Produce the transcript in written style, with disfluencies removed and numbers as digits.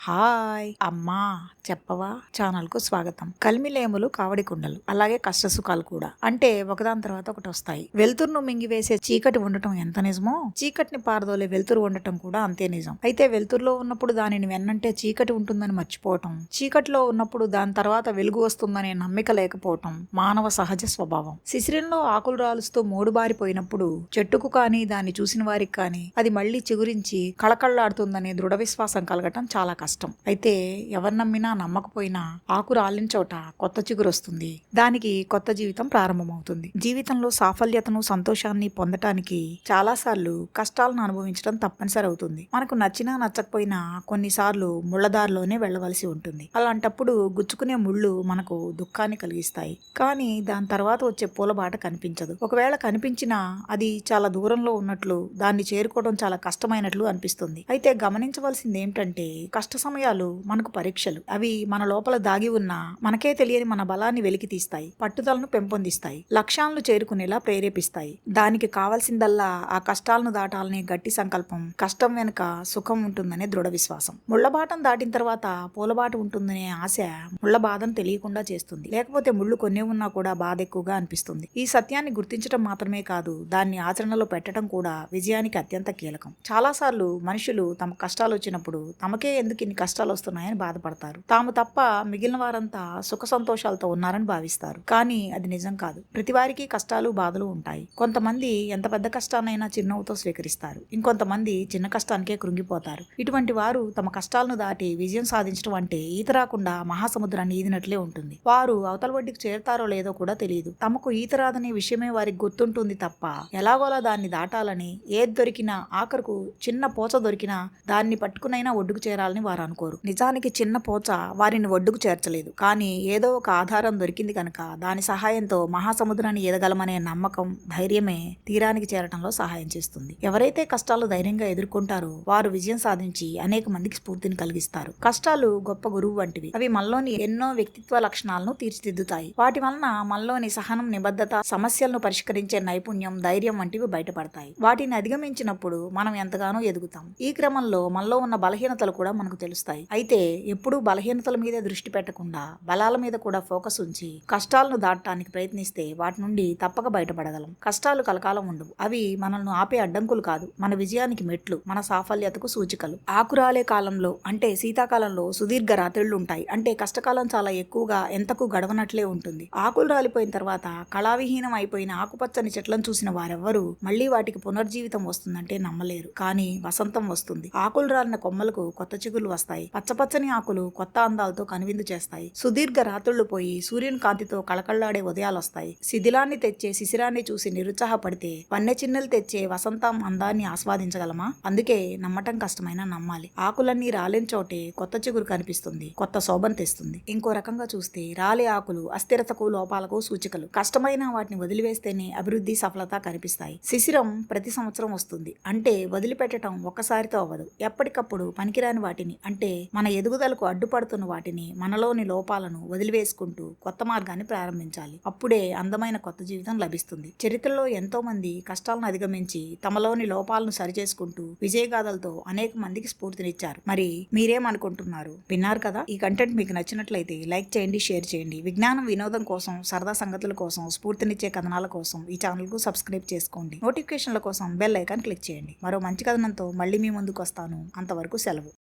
Hi అమ్మా చెప్పవా ఛానల్కు స్వాగతం. కలిమిలేములు కావడి కుండలు అలాగే కష్టసుఖాలు కూడా అంటే ఒకదాని తర్వాత ఒకటి వస్తాయి. వెలుతురును మింగివేసే చీకటి ఉండటం ఎంత నిజమో చీకటిని పారదోలే వెలుతురు ఉండటం కూడా అంతే నిజం. అయితే వెలుతురులో ఉన్నప్పుడు దానిని వెన్నంటే చీకటి ఉంటుందని మర్చిపోవటం, చీకటిలో ఉన్నప్పుడు దాని తర్వాత వెలుగు వస్తుందనే నమ్మిక లేకపోవటం మానవ సహజ స్వభావం. శిశిరంలో ఆకులు రాలుస్తూ మూడుబారిపోయినప్పుడు చెట్టుకు కానీ దాన్ని చూసిన వారికి కానీ అది మళ్లీ చిగురించి కళకళ్లాడుతుందనే దృఢ విశ్వాసం కలగటం చాలా కష్టం. అయితే ఎవరు నమ్మినా నమ్మకపోయినా ఆకు రాలిన చోట కొత్త చిగురు వస్తుంది. దానికి కొత్త జీవితం ప్రారంభమవుతుంది. జీవితంలో సాఫల్యతను సంతోషాన్ని పొందటానికి చాలాసార్లు కష్టాలను అనుభవించడం తప్పనిసరి అవుతుంది. మనకు నచ్చినా నచ్చకపోయినా కొన్నిసార్లు ముళ్ళదారిలోనే వెళ్ళవలసి ఉంటుంది. అలాంటప్పుడు గుచ్చుకునే ముళ్ళు మనకు దుఃఖాన్ని కలిగిస్తాయి. కానీ దాని తర్వాత వచ్చే పూలబాట కనిపించదు. ఒకవేళ కనిపించినా అది చాలా దూరంలో ఉన్నట్లు, దాన్ని చేరుకోవడం చాలా కష్టమైనట్లు అనిపిస్తుంది. అయితే గమనించవలసింది ఏమిటంటే కష్ట సమయాలు మనకు పరీక్షలు. అవి మన లోపల దాగి ఉన్న మనకే తెలియని మన బలాన్ని వెలికి తీస్తాయి, పట్టుదలను పెంపొందిస్తాయి, లక్ష్యాలను చేరుకునేలా ప్రేరేపిస్తాయి. దానికి కావాల్సిందల్లా ఆ కష్టాలను దాటాలనే గట్టి సంకల్పం, కష్టం వెనుక సుఖం ఉంటుందనే దృఢ విశ్వాసం. ముళ్ళబాటను దాటిన తర్వాత పూలబాట ఉంటుందనే ఆశ ముళ్ళ బాధను తెలియకుండా చేస్తుంది. లేకపోతే ముళ్ళు కొన్నే ఉన్నా కూడా బాధ ఎక్కువగా అనిపిస్తుంది. ఈ సత్యాన్ని గుర్తించడం మాత్రమే కాదు, దాన్ని ఆచరణలో పెట్టడం కూడా విజయానికి అత్యంత కీలకం. చాలాసార్లు మనుషులు తమ కష్టాలు వచ్చినప్పుడు తమకే ఎందుకు ఇన్ని కష్టాలు వస్తున్నాయని బాధపడతారు. తాము తప్ప మిగిలిన వారంతా సుఖ సంతోషాలతో ఉన్నారని భావిస్తారు. కానీ అది నిజం కాదు. ప్రతి వారికి కష్టాలు బాధలు ఉంటాయి. కొంతమంది ఎంత పెద్ద కష్టాన్నైనా చిరునవ్వుతో స్వీకరిస్తారు. ఇంకొంతమంది చిన్న కష్టానికే కృంగిపోతారు. ఇటువంటి వారు తమ కష్టాలను దాటి విజయం సాధించడం అంటే ఈత రాకుండా మహాసముద్రాన్ని ఈదినట్లే ఉంటుంది. వారు అవతల ఒడ్డుకి చేరుతారో లేదో కూడా తెలియదు. తమకు ఈత రాదనే విషయమే వారికి గుర్తుంటుంది తప్ప ఎలాగోలా దాన్ని దాటాలని, ఏది దొరికినా ఆఖరుకు చిన్న పోచ దొరికినా దాన్ని పట్టుకునైనా ఒడ్డుకు చేరాలని వారు అనుకోరు. నిజానికి చిన్న పోచ వారిని ఒడ్డుకు చేర్చలేదు. కానీ ఏదో ఒక ఆధారం దొరికింది కనుక దాని సహాయంతో మహాసముద్రాన్ని ఎదగలమనే నమ్మకం, ధైర్యమే తీరానికి చేరటంలో సహాయం చేస్తుంది. ఎవరైతే కష్టాలు ధైర్యంగా ఎదుర్కొంటారో వారు విజయం సాధించి అనేక మందికి స్ఫూర్తిని కలిగిస్తారు. కష్టాలు గొప్ప గురువు వంటివి. అవి మనలోని ఎన్నో వ్యక్తిత్వ లక్షణాలను తీర్చిదిద్దుతాయి. వాటి వలన మనలోని సహనం, నిబద్ధత, సమస్యలను పరిష్కరించే నైపుణ్యం, ధైర్యం వంటివి బయటపడతాయి. వాటిని అధిగమించినప్పుడు మనం ఎంతగానో ఎదుగుతాం. ఈ క్రమంలో మనలో ఉన్న బలహీనతలు కూడా మనకు తెలుస్తాయి. అయితే ఎప్పుడూ బలహీనతల మీదే దృష్టి పెట్టకుండా బలాల మీద కూడా ఫోకస్ ఉంచి కష్టాలను దాటడానికి ప్రయత్నిస్తే వాటి నుండి తప్పక బయటపడగలం. కష్టాలు కలకాలం ఉండవు. అవి మనల్ని ఆపే అడ్డంకులు కాదు, మన విజయానికి మెట్లు, మన సాఫల్యతకు సూచికలు. ఆకురాలే కాలంలో అంటే శీతాకాలంలో సుదీర్ఘ రాత్రిళ్లు ఉంటాయి. అంటే కష్టకాలం చాలా ఎక్కువగా ఎంతకు గడవనట్లే ఉంటుంది. ఆకులు రాలిపోయిన తర్వాత కళావిహీనం అయిపోయిన ఆకుపచ్చని చెట్లను చూసిన వారెవ్వరూ మళ్లీ వాటికి పునర్జీవితం వస్తుందంటే నమ్మలేరు. కానీ వసంతం వస్తుంది. ఆకులు రాలిన కొమ్మలకు కొత్త చిగుర్లు వస్తాయి. పచ్చపచ్చని ఆకులు కొత్త అందాలతో కనువిందు చేస్తాయి. సుదీర్ఘ రాత్రుళ్లు పోయి సూర్యుని కాంతితో కళకళ్లాడే ఉదయాలు వస్తాయి. శిథిలాన్ని తెచ్చే శిశిరాన్ని చూసి నిరుత్సాహపడితే వన్నె చిన్నెలు తెచ్చే వసంతం అందాన్ని ఆస్వాదించగలమా? అందుకే నమ్మటం కష్టమైనా నమ్మాలి. ఆకులన్నీ రాలిన చోటే కొత్త చిగురు కనిపిస్తుంది, కొత్త శోభను తెస్తుంది. ఇంకో రకంగా చూస్తే రాలే ఆకులు అస్థిరతకు, లోపాలకు సూచికలు. కష్టమైన వాటిని వదిలివేస్తేనే అభివృద్ధి, సఫలత కనిపిస్తాయి. శిశిరం ప్రతి సంవత్సరం వస్తుంది. అంటే వదిలిపెట్టడం ఒక్కసారితో అవ్వదు. ఎప్పటికప్పుడు పనికిరాని వాటిని, అంటే మన ఎదుగుదలకు అడ్డుపడుతున్న వాటిని, మనలోని లోపాలను వదిలివేసుకుంటూ కొత్త మార్గాన్ని ప్రారంభించాలి. అప్పుడే అందమైన కొత్త జీవితం లభిస్తుంది. చరిత్రలో ఎంతో మంది కష్టాలను అధిగమించి తమలోని లోపాలను సరిచేసుకుంటూ విజయగాథలతో అనేక మందికి స్ఫూర్తినిచ్చారు. మరి మీరేమనుకుంటున్నారు? విన్నారు కదా. ఈ కంటెంట్ మీకు నచ్చినట్లయితే లైక్ చేయండి, షేర్ చేయండి. విజ్ఞానం, వినోదం కోసం, సరదా సంగతుల కోసం, స్ఫూర్తినిచ్చే కథనాల కోసం ఈ ఛానల్కు సబ్స్క్రైబ్ చేసుకోండి. నోటిఫికేషన్ల కోసం బెల్ ఐకాన్ క్లిక్ చేయండి. మరో మంచి కథనంతో మళ్ళీ మీ ముందుకు వస్తాను. అంతవరకు సెలవు.